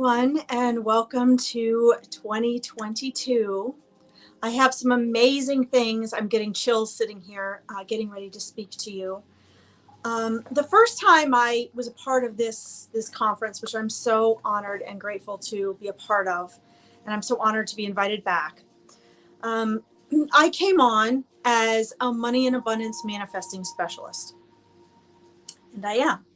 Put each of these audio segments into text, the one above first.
everyone, and welcome to 2022. I have some amazing things. I'm getting chills sitting here, getting ready to speak to you. The first time I was a part of this conference, which I'm so honored and grateful to be a part of, and I'm so honored to be invited back. I came on as a money and abundance manifesting specialist, and I am.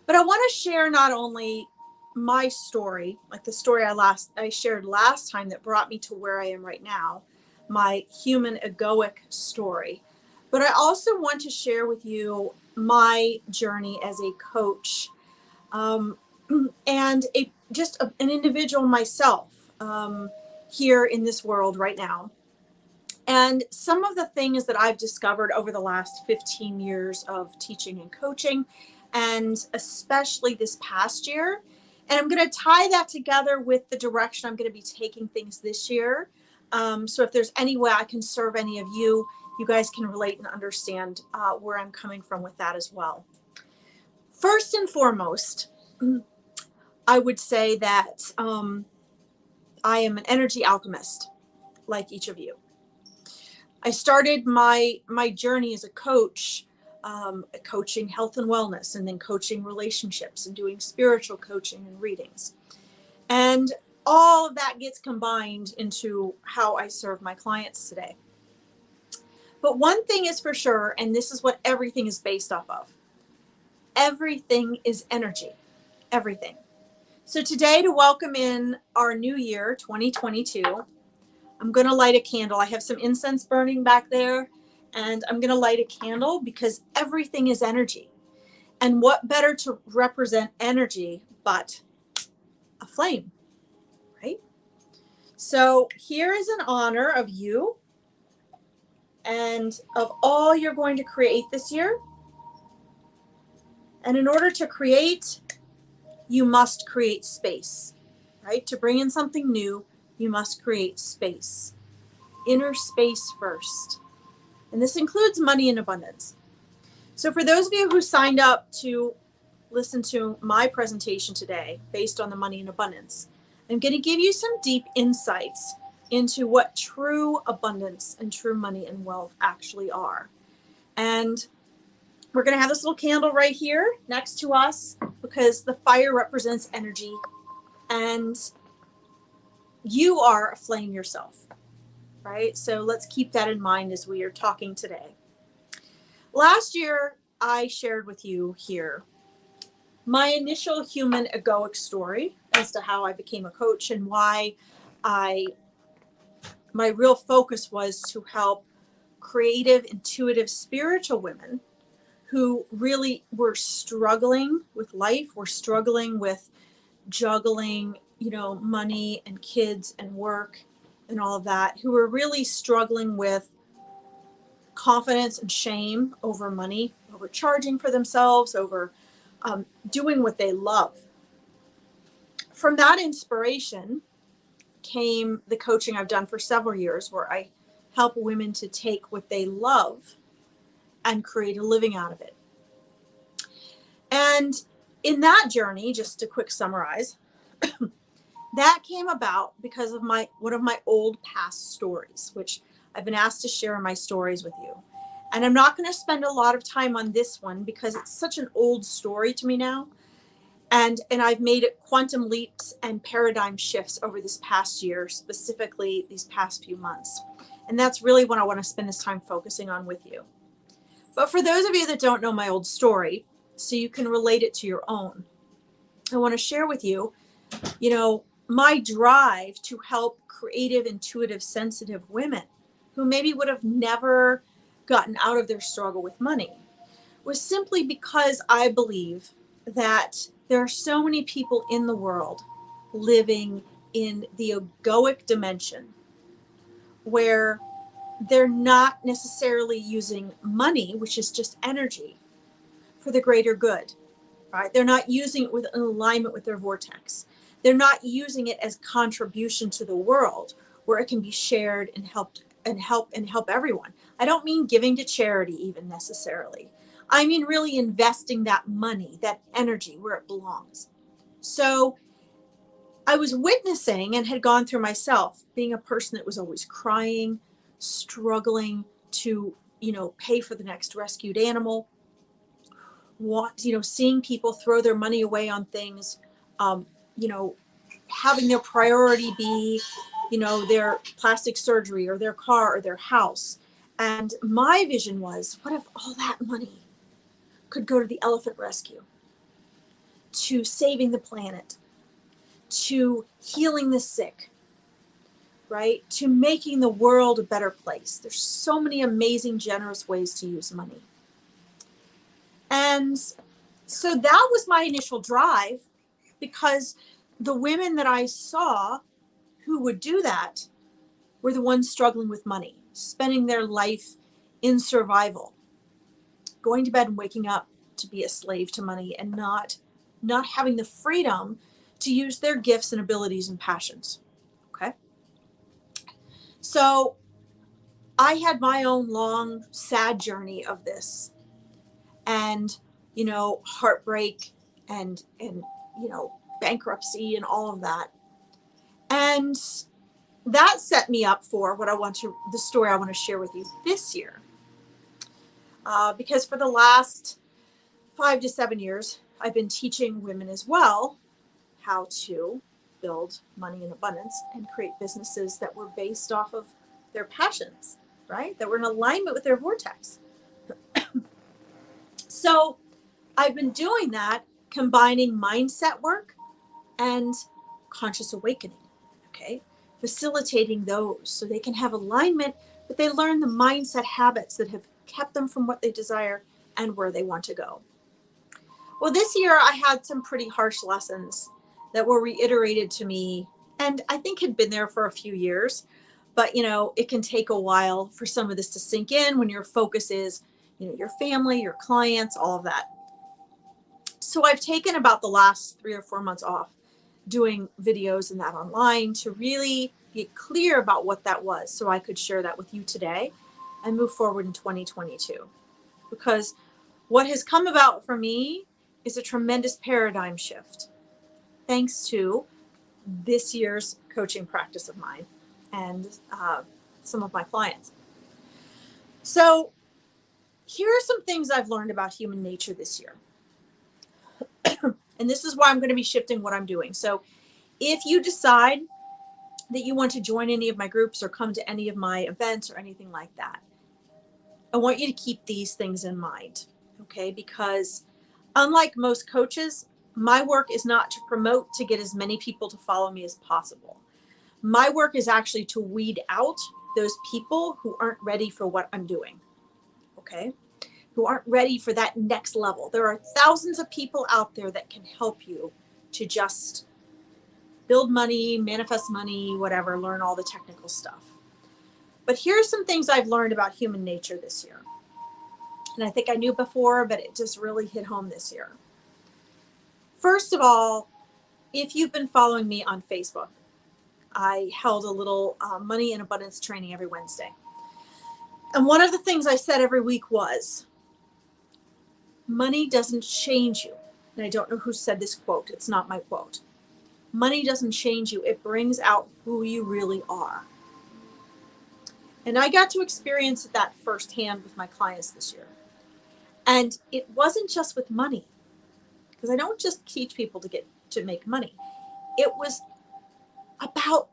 But I want to share not only my story, like the story I shared last time that brought me to where I am right now, my human egoic story, but I also want to share with you my journey as a coach, and an individual myself, here in this world right now. And some of the things that I've discovered over the last 15 years of teaching and coaching, and especially this past year. And I'm going to tie that together with the direction I'm going to be taking things this year. So if there's any way I can serve any of you, you guys can relate and understand where I'm coming from with that as well. First and foremost, I would say that I am an energy alchemist, like each of you. I started my journey as a coach, coaching health and wellness, and then coaching relationships and doing spiritual coaching and readings. And all of that gets combined into how I serve my clients today. But one thing is for sure, and this is what everything is based off of. Everything is energy. Everything. So today, to welcome in our new year, 2022, I'm going to light a candle. I have some incense burning back there, and I'm going to light a candle because everything is energy. And what better to represent energy but a flame, right? So here is an honor of you and of all you're going to create this year. And in order to create, you must create space, right? To bring in something new, you must create space. Inner space first. And this includes money and abundance. So for those of you who signed up to listen to my presentation today based on the money and abundance, I'm going to give you some deep insights into what true abundance and true money and wealth actually are. And we're going to have this little candle right here next to us because the fire represents energy, and you are a flame yourself, right? So let's keep that in mind as we are talking today. Last year, I shared with you here my initial human egoic story as to how I became a coach and why my real focus was to help creative, intuitive, spiritual women who really were struggling with life, were struggling with juggling, money and kids and work and all of that, who were really struggling with confidence and shame over money, over charging for themselves, over doing what they love. From that inspiration came the coaching I've done for several years, where I help women to take what they love and create a living out of it. And in that journey, just to quick summarize, that came about because of one of my old past stories, which I've been asked to share my stories with you. And I'm not going to spend a lot of time on this one because it's such an old story to me now. And I've made it quantum leaps and paradigm shifts over this past year, specifically these past few months. And that's really what I want to spend this time focusing on with you. But for those of you that don't know my old story, so you can relate it to your own, I want to share with you, my drive to help creative, intuitive, sensitive women who maybe would have never gotten out of their struggle with money was simply because I believe that there are so many people in the world living in the egoic dimension where they're not necessarily using money, which is just energy, for the greater good, right? They're not using it with an alignment with their vortex. They're not using it as contribution to the world where it can be shared and help everyone. I don't mean giving to charity even necessarily. I mean really investing that money, that energy where it belongs. So I was witnessing and had gone through myself being a person that was always crying, struggling to, pay for the next rescued animal, seeing people throw their money away on things, um, you know, having their priority be, their plastic surgery or their car or their house. And my vision was, what if all that money could go to the elephant rescue, to saving the planet, to healing the sick, right? To making the world a better place. There's so many amazing, generous ways to use money. And so that was my initial drive, because the women that I saw who would do that were the ones struggling with money, spending their life in survival, going to bed and waking up to be a slave to money, and not having the freedom to use their gifts and abilities and passions. Okay. So I had my own long, sad journey of this, and, heartbreak and, bankruptcy and all of that. And that set me up for the story I want to share with you this year. Because for the last 5 to 7 years, I've been teaching women as well how to build money in abundance and create businesses that were based off of their passions, right? That were in alignment with their vortex. So I've been doing that, combining mindset work and conscious awakening, okay? Facilitating those so they can have alignment, but they learn the mindset habits that have kept them from what they desire and where they want to go. Well, this year I had some pretty harsh lessons that were reiterated to me, and I think had been there for a few years, but it can take a while for some of this to sink in when your focus is, your family, your clients, all of that. So I've taken about the last 3 or 4 months off doing videos and that online to really get clear about what that was, so I could share that with you today and move forward in 2022. Because what has come about for me is a tremendous paradigm shift, thanks to this year's coaching practice of mine and some of my clients. So here are some things I've learned about human nature this year. And this is why I'm going to be shifting what I'm doing. So if you decide that you want to join any of my groups or come to any of my events or anything like that, I want you to keep these things in mind, okay? Because unlike most coaches, my work is not to promote to get as many people to follow me as possible. My work is actually to weed out those people who aren't ready for what I'm doing, okay? Who aren't ready for that next level. There are thousands of people out there that can help you to just build money, manifest money, whatever, learn all the technical stuff. But here's some things I've learned about human nature this year. And I think I knew before, but it just really hit home this year. First of all, if you've been following me on Facebook, I held a little money and abundance training every Wednesday. And one of the things I said every week was, money doesn't change you. And I don't know who said this quote. It's not my quote. Money doesn't change you. It brings out who you really are. And I got to experience that firsthand with my clients this year. And it wasn't just with money, because I don't just teach people to make money. It was about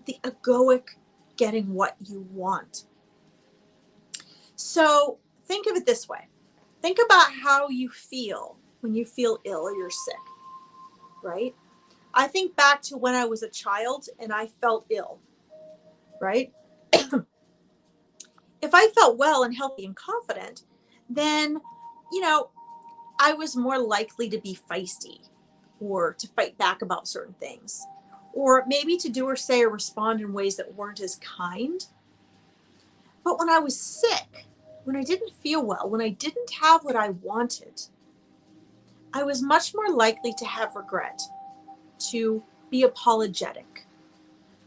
the egoic getting what you want. So think of it this way. Think about how you feel when you feel ill or you're sick, right? I think back to when I was a child and I felt ill, right? If I felt well and healthy and confident, then, I was more likely to be feisty or to fight back about certain things, or maybe to do or say or respond in ways that weren't as kind. But when I was sick, when I didn't feel well, when I didn't have what I wanted, I was much more likely to have regret, to be apologetic,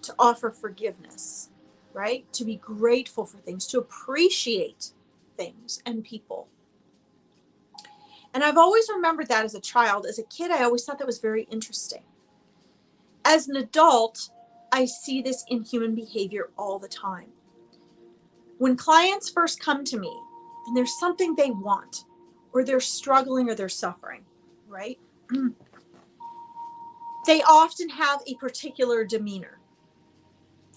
to offer forgiveness, right? To be grateful for things, to appreciate things and people. And I've always remembered that as a child. As a kid, I always thought that was very interesting. As an adult, I see this in human behavior all the time. When clients first come to me and there's something they want, or they're struggling or they're suffering, right? They often have a particular demeanor.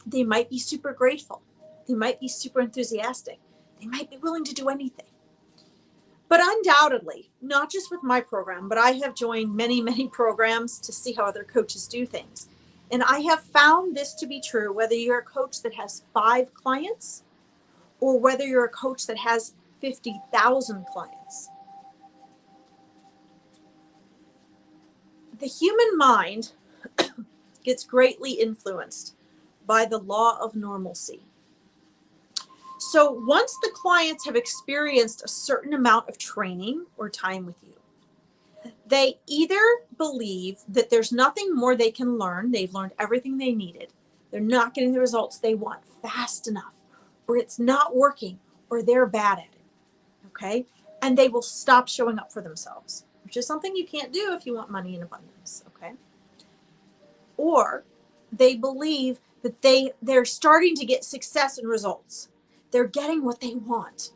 They might be super grateful. They might be super enthusiastic. They might be willing to do anything. But undoubtedly, not just with my program, but I have joined many, many programs to see how other coaches do things. And I have found this to be true, whether you're a coach that has 5 clients or whether you're a coach that has 50,000 clients. The human mind gets greatly influenced by the law of normalcy. So once the clients have experienced a certain amount of training or time with you, they either believe that there's nothing more they can learn, they've learned everything they needed, they're not getting the results they want fast enough, or it's not working, or they're bad at it, okay? And they will stop showing up for themselves, which is something you can't do if you want money in abundance, okay? Or they believe that they're starting to get success and results. They're getting what they want.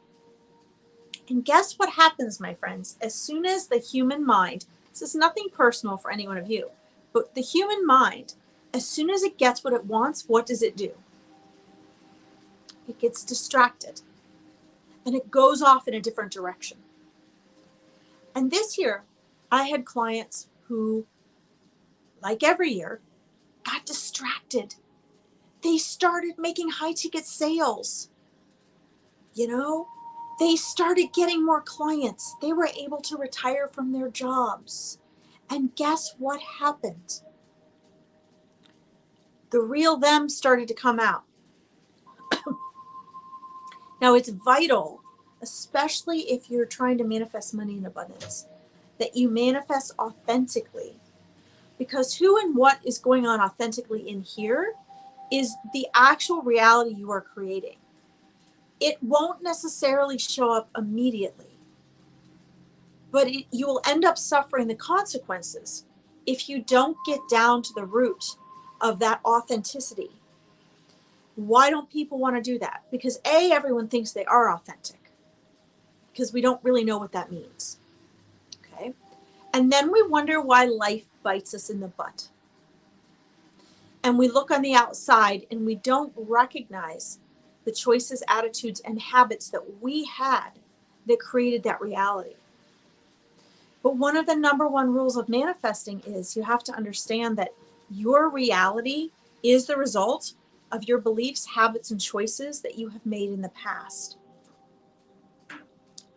And guess what happens, my friends? As soon as the human mind, this is nothing personal for any one of you, but the human mind, as soon as it gets what it wants, what does it do? It gets distracted and it goes off in a different direction. And this year, I had clients who, like every year, got distracted. They started making high ticket sales. You know, they started getting more clients. They were able to retire from their jobs. And guess what happened? The real them started to come out. Now, it's vital, especially if you're trying to manifest money in abundance, that you manifest authentically. Because who and what is going on authentically in here is the actual reality you are creating. It won't necessarily show up immediately, but you will end up suffering the consequences if you don't get down to the root of that authenticity. Why don't people want to do that? Because A, everyone thinks they are authentic, because we don't really know what that means. Okay. And then we wonder why life bites us in the butt. And we look on the outside and we don't recognize the choices, attitudes, and habits that we had that created that reality. But one of the number one rules of manifesting is you have to understand that your reality is the result of your beliefs, habits, and choices that you have made in the past.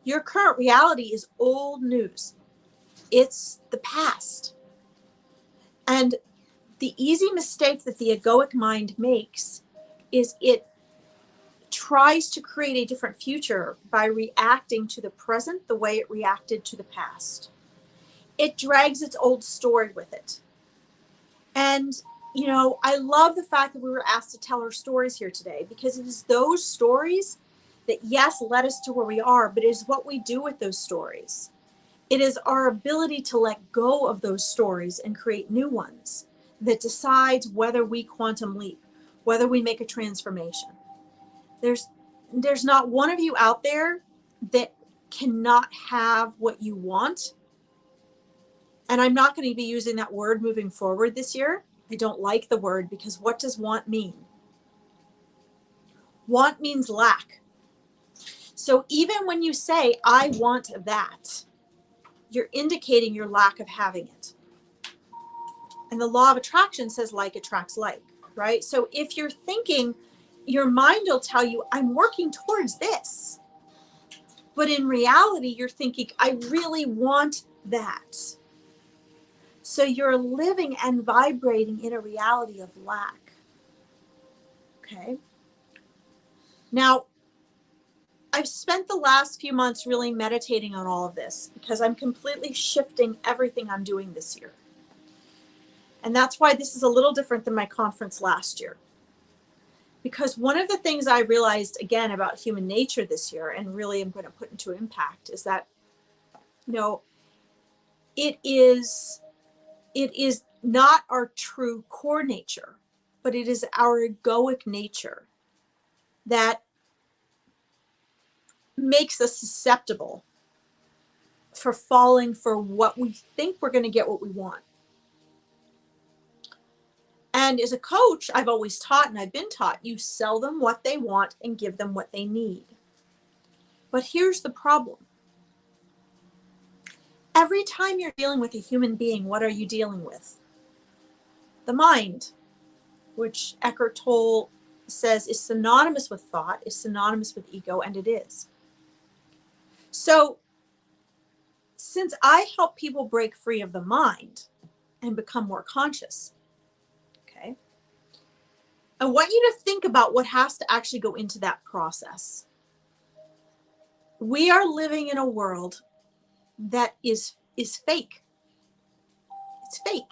Your current reality is old news. It's the past. And the easy mistake that the egoic mind makes is it tries to create a different future by reacting to the present the way it reacted to the past. It drags its old story with it. And, you know, I love the fact that we were asked to tell our stories here today, because it is those stories that, yes, led us to where we are, but it is what we do with those stories. It is our ability to let go of those stories and create new ones that decides whether we quantum leap, whether we make a transformation. There's not one of you out there that cannot have what you want. And I'm not going to be using that word moving forward this year. I don't like the word, because what does want mean? Want means lack. So even when you say, I want that, you're indicating your lack of having it. And the law of attraction says like attracts like, right? So if you're thinking, your mind will tell you, I'm working towards this. But in reality, you're thinking, I really want that. So you're living and vibrating in a reality of lack. Okay. Now, I've spent the last few months really meditating on all of this, because I'm completely shifting everything I'm doing this year. And that's why this is a little different than my conference last year. Because one of the things I realized, again, about human nature this year, and really I'm going to put into impact, is that, you know, it is not our true core nature, but it is our egoic nature that makes us susceptible for falling for what we think we're going to get what we want. And as a coach, I've always taught, and I've been taught, you sell them what they want and give them what they need. But here's the problem. Every time you're dealing with a human being, what are you dealing with? The mind, which Eckhart Tolle says is synonymous with thought, is synonymous with ego, and it is. So since I help people break free of the mind and become more conscious, okay, I want you to think about what has to actually go into that process. We are living in a world that is fake. It's fake.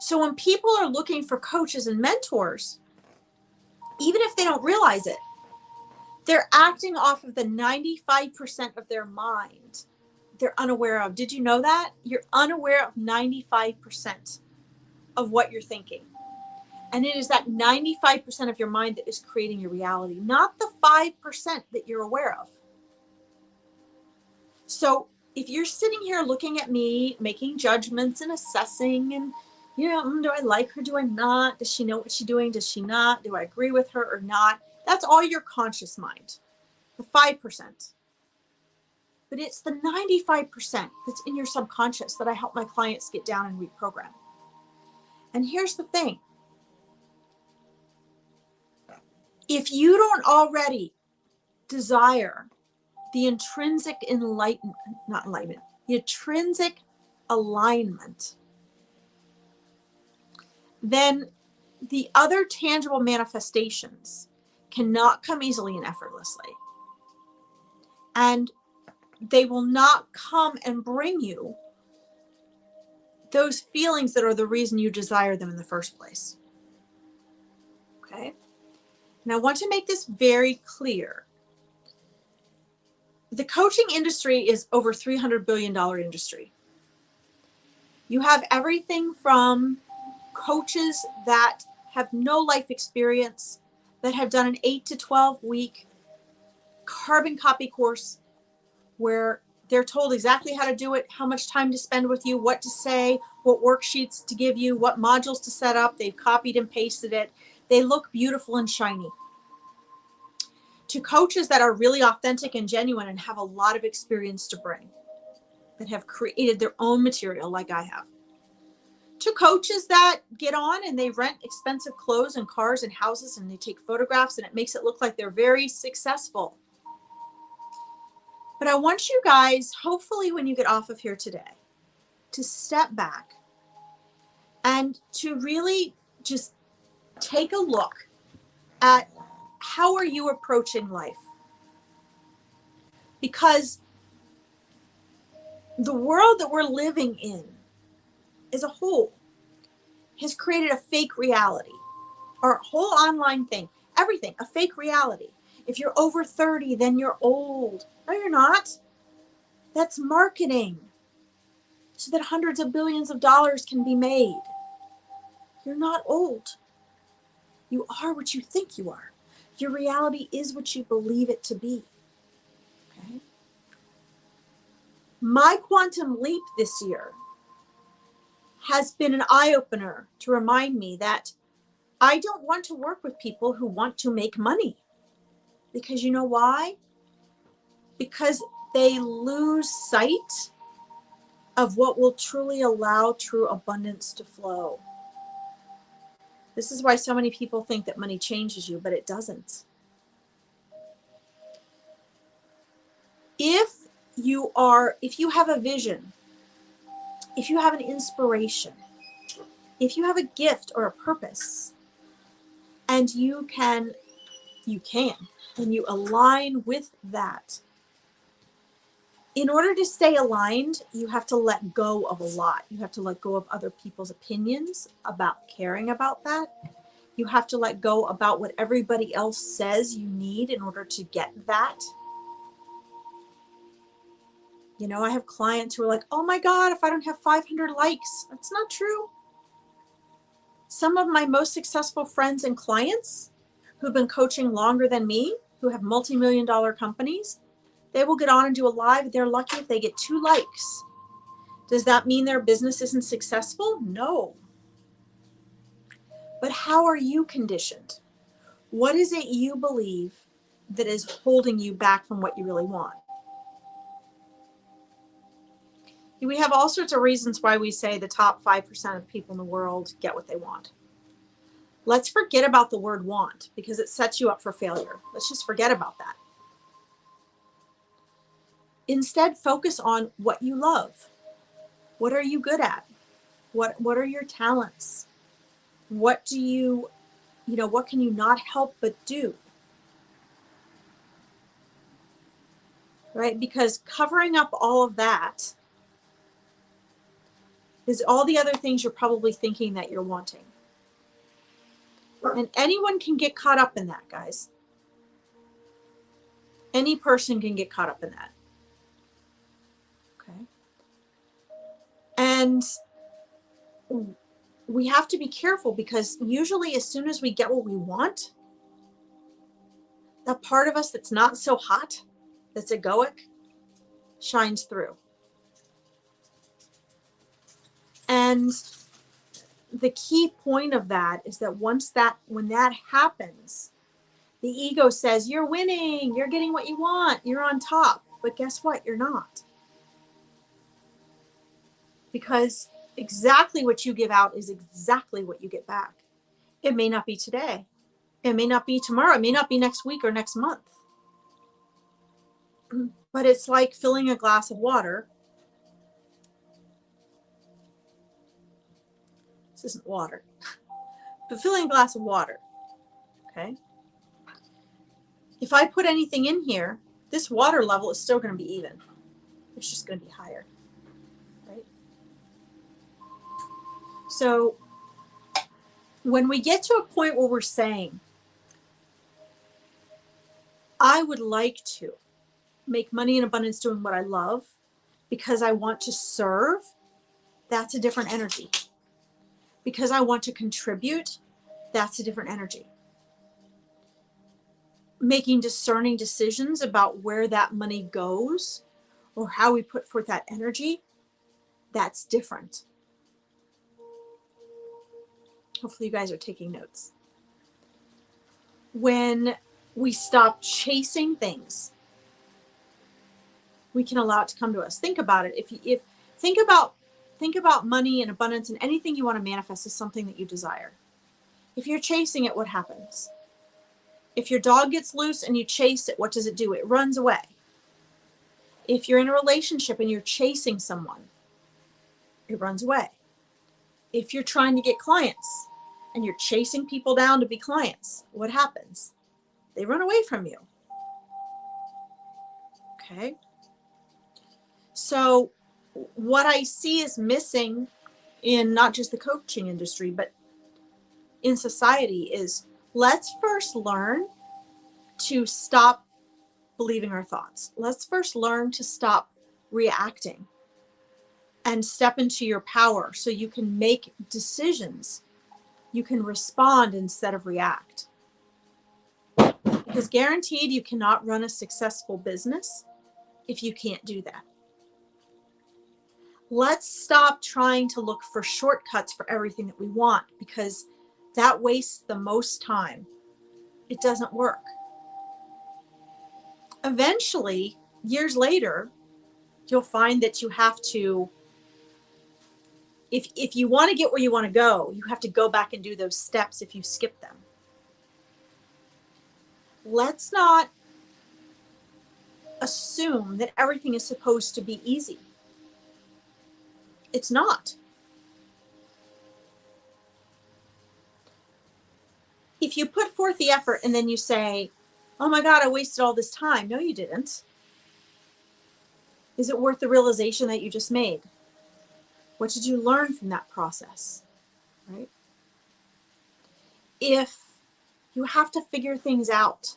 So when people are looking for coaches and mentors, even if they don't realize it, they're acting off of the 95% of their mind they're unaware of. Did you know that? You're unaware of 95% of what you're thinking. And it is that 95% of your mind that is creating your reality, not the 5% that you're aware of. So if you're sitting here looking at me, making judgments and assessing and, do I like her? Do I not? Does she know what she's doing? Does she not? Do I agree with her or not? That's all your conscious mind, the 5%. But it's the 95% that's in your subconscious that I help my clients get down and reprogram. And here's the thing. If you don't already desire the intrinsic the intrinsic alignment, then the other tangible manifestations cannot come easily and effortlessly. And they will not come and bring you those feelings that are the reason you desire them in the first place. Okay? And I want to make this very clear. The coaching industry is over $300 billion industry. You have everything from coaches that have no life experience, that have done an 8 to 12 week carbon copy course where they're told exactly how to do it, how much time to spend with you, what to say, what worksheets to give you, what modules to set up. They've copied and pasted it. They look beautiful and shiny. To coaches that are really authentic and genuine and have a lot of experience to bring, that have created their own material like I have. To coaches that get on and they rent expensive clothes and cars and houses and they take photographs and it makes it look like they're very successful. But I want you guys, hopefully when you get off of here today, to step back and to really just take a look at how are you approaching life? Because the world that we're living in as a whole has created a fake reality. Our whole online thing, everything, a fake reality. If you're over 30, then you're old. No, you're not. That's marketing so that hundreds of billions of dollars can be made. You're not old. You are what you think you are. Your reality is what you believe it to be. Okay? My quantum leap this year has been an eye-opener to remind me that I don't want to work with people who want to make money. Because you know why? Because they lose sight of what will truly allow true abundance to flow. This is why so many people think that money changes you, but it doesn't. If you have a vision, if you have an inspiration, if you have a gift or a purpose, and you align with that. In order to stay aligned, you have to let go of a lot. You have to let go of other people's opinions about caring about that. You have to let go about what everybody else says you need in order to get that. You know, I have clients who are like, oh my God, if I don't have 500 likes, that's not true. Some of my most successful friends and clients who've been coaching longer than me, who have multi-million-dollar companies, they will get on and do a live. They're lucky if they get 2 likes. Does that mean their business isn't successful? No. But how are you conditioned? What is it you believe that is holding you back from what you really want? We have all sorts of reasons why we say the top 5% of people in the world get what they want. Let's forget about the word want because it sets you up for failure. Let's just forget about that. Instead, focus on what you love. What are you good at? What are your talents? What do you know, what can you not help but do? Right? Because covering up all of that is all the other things you're probably thinking that you're wanting. And anyone can get caught up in that, guys. Any person can get caught up in that. Okay. And we have to be careful because usually as soon as we get what we want, that part of us that's not so hot, that's egoic, shines through. And the key point of that is that when that happens, the ego says, you're winning, you're getting what you want, you're on top. But guess what? You're not. Because exactly what you give out is exactly what you get back. It may not be today. It may not be tomorrow. It may not be next week or next month. But it's like filling a glass of water. This isn't water. But filling a glass of water. Okay? If I put anything in here, this water level is still going to be even. It's just going to be higher. Right? So when we get to a point where we're saying, I would like to make money in abundance doing what I love because I want to serve, that's a different energy. Because I want to contribute, that's a different energy. Making discerning decisions about where that money goes or how we put forth that energy, that's different. Hopefully you guys are taking notes. When we stop chasing things, we can allow it to come to us. Think about it. If think about money and abundance and anything you want to manifest as something that you desire. If you're chasing it, what happens? If your dog gets loose and you chase it, what does it do? It runs away. If you're in a relationship and you're chasing someone, it runs away. If you're trying to get clients and you're chasing people down to be clients, what happens? They run away from you. Okay. So what I see is missing in not just the coaching industry, but in society is let's first learn to stop believing our thoughts. Let's first learn to stop reacting and step into your power so you can make decisions. You can respond instead of react. Because guaranteed you cannot run a successful business if you can't do that. Let's stop trying to look for shortcuts for everything that we want because that wastes the most time. It doesn't work. Eventually, years later, you'll find that you have to, if you want to get where you want to go, you have to go back and do those steps if you skip them. Let's not assume that everything is supposed to be easy. It's not. If you put forth the effort and then you say, oh my God, I wasted all this time. No, you didn't. Is it worth the realization that you just made? What did you learn from that process? Right? If you have to figure things out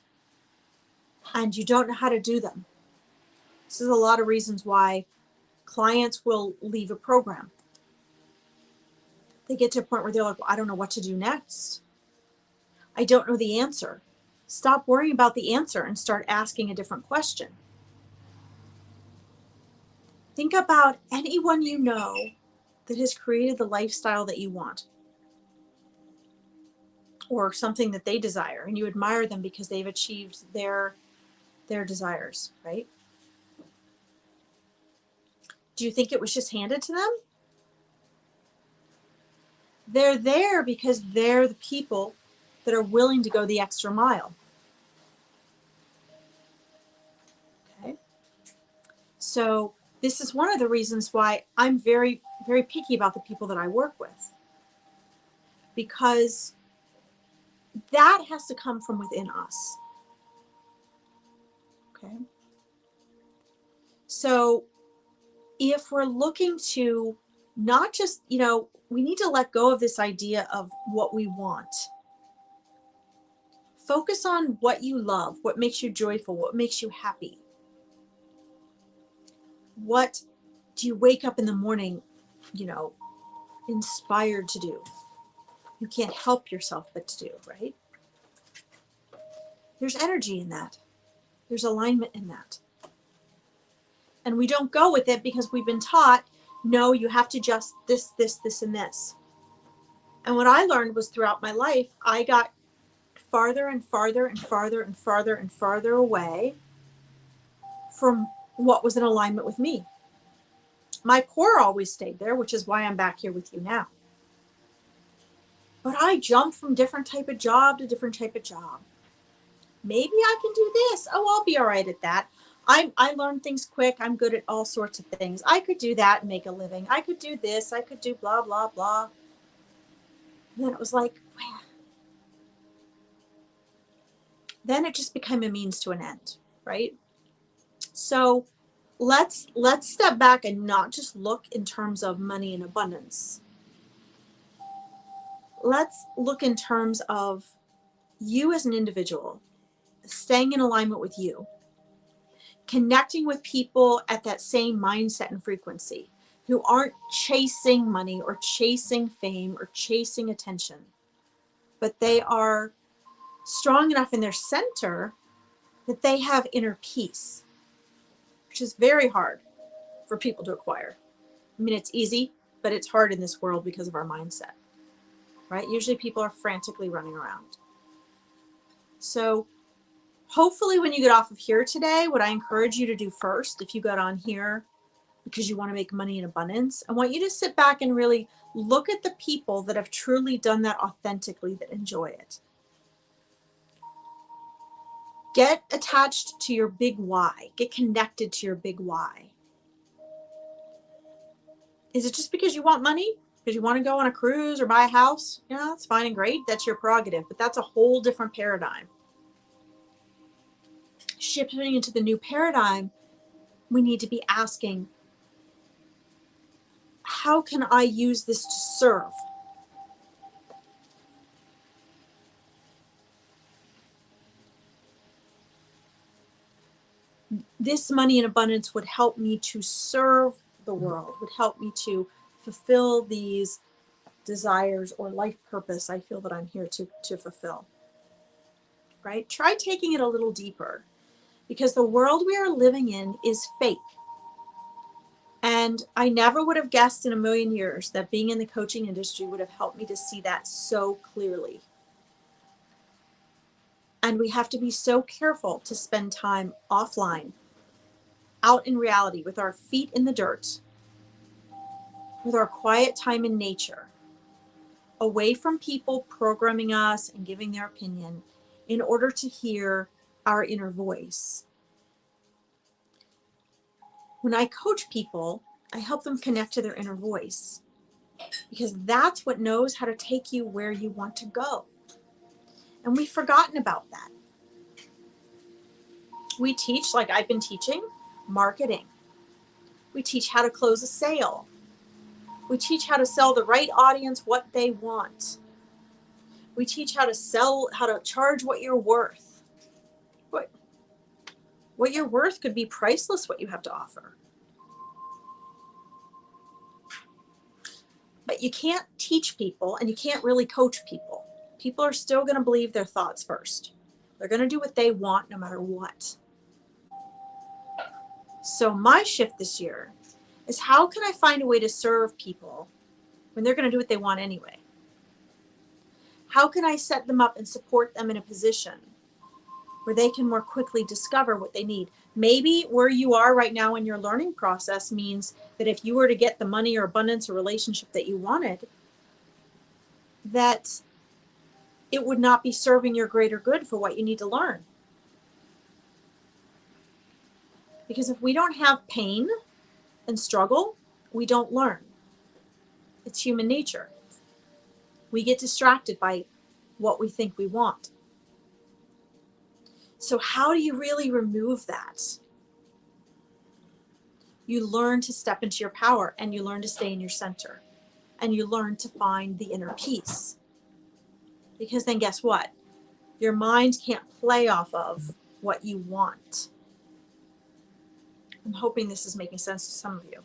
and you don't know how to do them, This is a lot of reasons why clients will leave a program. They get to a point where they're like, well, I don't know what to do next. I don't know the answer. Stop worrying about the answer and start asking a different question. Think about anyone you know that has created the lifestyle that you want, or something that they desire, and you admire them because they've achieved their desires, right? Do you think it was just handed to them? They're there because they're the people that are willing to go the extra mile. Okay. So this is one of the reasons why I'm very, very picky about the people that I work with, because that has to come from within us. Okay. So if we're looking to not just, we need to let go of this idea of what we want. Focus on what you love, what makes you joyful, what makes you happy. What do you wake up in the morning, inspired to do? You can't help yourself but to do, right? There's energy in that. There's alignment in that. And we don't go with it because we've been taught, no, you have to just this, and this. And what I learned was throughout my life, I got farther and farther and farther and farther and farther away from what was in alignment with me. My core always stayed there, which is why I'm back here with you now. But I jumped from different type of job to different type of job. Maybe I can do this. Oh, I'll be all right at that. I learn things quick. I'm good at all sorts of things. I could do that and make a living. I could do this. I could do blah, blah, blah. And then it was like, well, then it just became a means to an end, right? So let's step back and not just look in terms of money and abundance. Let's look in terms of you as an individual, staying in alignment with you, connecting with people at that same mindset and frequency, who aren't chasing money or chasing fame or chasing attention, but they are strong enough in their center that they have inner peace, which is very hard for people to acquire. I mean, it's easy, but it's hard in this world because of our mindset, right? Usually people are frantically running around. So hopefully when you get off of here today, what I encourage you to do first, if you got on here because you want to make money in abundance, I want you to sit back and really look at the people that have truly done that authentically, that enjoy it. Get attached to your big why. Get connected to your big why. Is it just because you want money? Because you want to go on a cruise or buy a house? Yeah, that's fine and great. That's your prerogative, but that's a whole different paradigm. Shifting into the new paradigm, we need to be asking, how can I use this to serve? This money in abundance would help me to serve the world, would help me to fulfill these desires or life purpose I feel that I'm here to fulfill. Right? Try taking it a little deeper, because the world we are living in is fake. And I never would have guessed in a million years that being in the coaching industry would have helped me to see that so clearly. And we have to be so careful to spend time offline, out in reality, with our feet in the dirt, with our quiet time in nature, away from people programming us and giving their opinion, in order to hear our inner voice. When I coach people, I help them connect to their inner voice, because that's what knows how to take you where you want to go. And we've forgotten about that. We teach, like I've been teaching, marketing. We teach how to close a sale. We teach how to sell the right audience what they want. We teach how to charge what you're worth. What you're worth could be priceless, what you have to offer. But you can't teach people and you can't really coach people. People are still going to believe their thoughts first. They're going to do what they want no matter what. So my shift this year is, how can I find a way to serve people when they're going to do what they want anyway? How can I set them up and support them in a position where they can more quickly discover what they need? Maybe where you are right now in your learning process means that if you were to get the money or abundance or relationship that you wanted, that it would not be serving your greater good for what you need to learn. Because if we don't have pain and struggle, we don't learn. It's human nature. We get distracted by what we think we want. So how do you really remove that? You learn to step into your power, and you learn to stay in your center, and you learn to find the inner peace. Because then guess what? Your mind can't play off of what you want. I'm hoping this is making sense to some of you,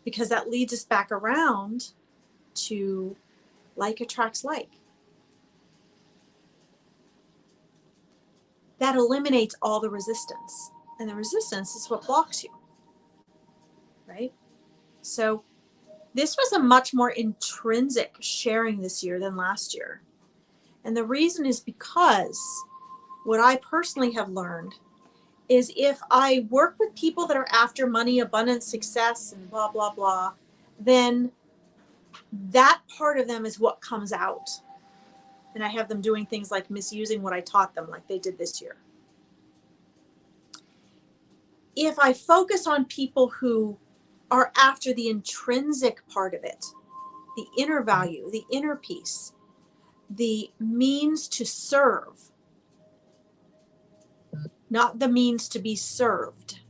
because that leads us back around to like attracts like. That eliminates all the resistance, and the resistance is what blocks you, right? So this was a much more intrinsic sharing this year than last year. And the reason is because what I personally have learned is, if I work with people that are after money, abundance, success, and blah, blah, blah, then that part of them is what comes out. And I have them doing things like misusing what I taught them, like they did this year. If I focus on people who are after the intrinsic part of it, the inner value, the inner peace, the means to serve, not the means to be served.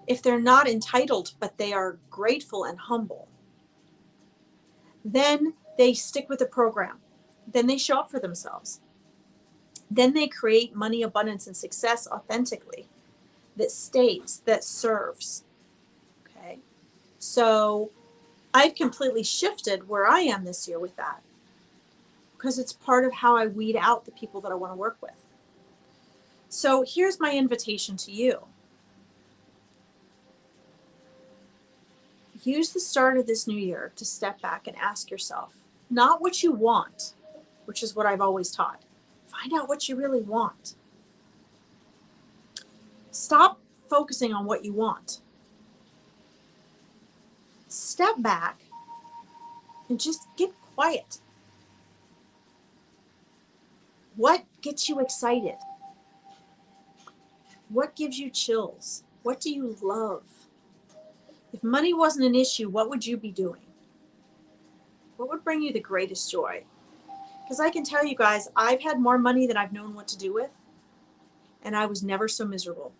If they're not entitled, but they are grateful and humble, then they stick with the program. Then they show up for themselves. Then they create money, abundance, and success authentically, that stays, that serves. Okay. So I've completely shifted where I am this year with that, because it's part of how I weed out the people that I want to work with. So here's my invitation to you. Use the start of this new year to step back and ask yourself, not what you want, which is what I've always taught. Find out what you really want. Stop focusing on what you want. Step back and just get quiet. What gets you excited? What gives you chills? What do you love? If money wasn't an issue, what would you be doing? What would bring you the greatest joy? Because I can tell you guys, I've had more money than I've known what to do with, and I was never so miserable.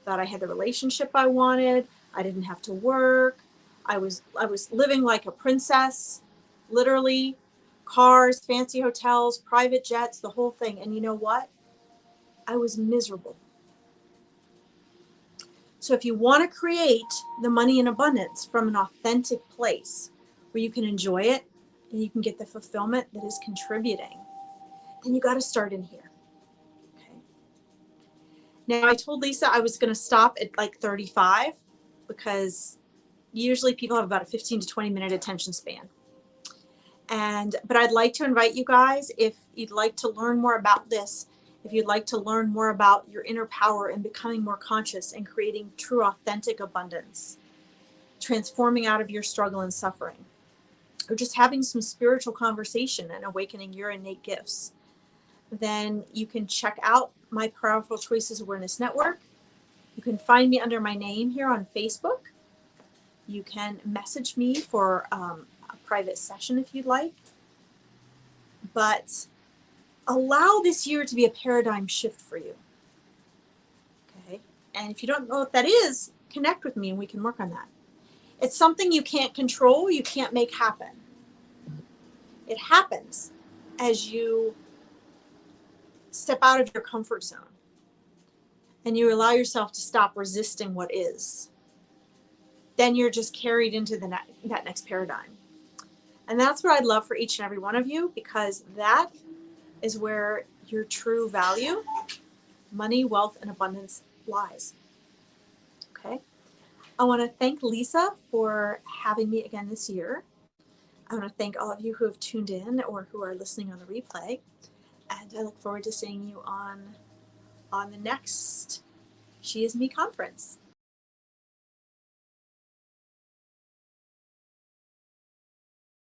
Thought I had the relationship I wanted. I didn't have to work. I was living like a princess, literally. Cars, fancy hotels, private jets, the whole thing. And you know what? I was miserable. So if you want to create the money in abundance from an authentic place where you can enjoy it and you can get the fulfillment that is contributing, then you got to start in here. Okay. Now, I told Lisa I was going to stop at like 35, because usually people have about a 15 to 20 minute attention span. But I'd like to invite you guys, if you'd like to learn more about this, if you'd like to learn more about your inner power and becoming more conscious and creating true authentic abundance, transforming out of your struggle and suffering, or just having some spiritual conversation and awakening your innate gifts, then you can check out my Powerful Choices Awareness Network. You can find me under my name here on Facebook. You can message me for a private session if you'd like. But allow this year to be a paradigm shift for you. Okay? And if you don't know what that is, connect with me and we can work on that. It's something you can't control, you can't make happen. It happens as you step out of your comfort zone and you allow yourself to stop resisting what is, then you're just carried into that next paradigm. And that's what I'd love for each and every one of you, because that is where your true value, money, wealth, and abundance lies. Okay. I want to thank Lisa for having me again this year. I want to thank all of you who have tuned in or who are listening on the replay. And I look forward to seeing you on the next She Is Me conference.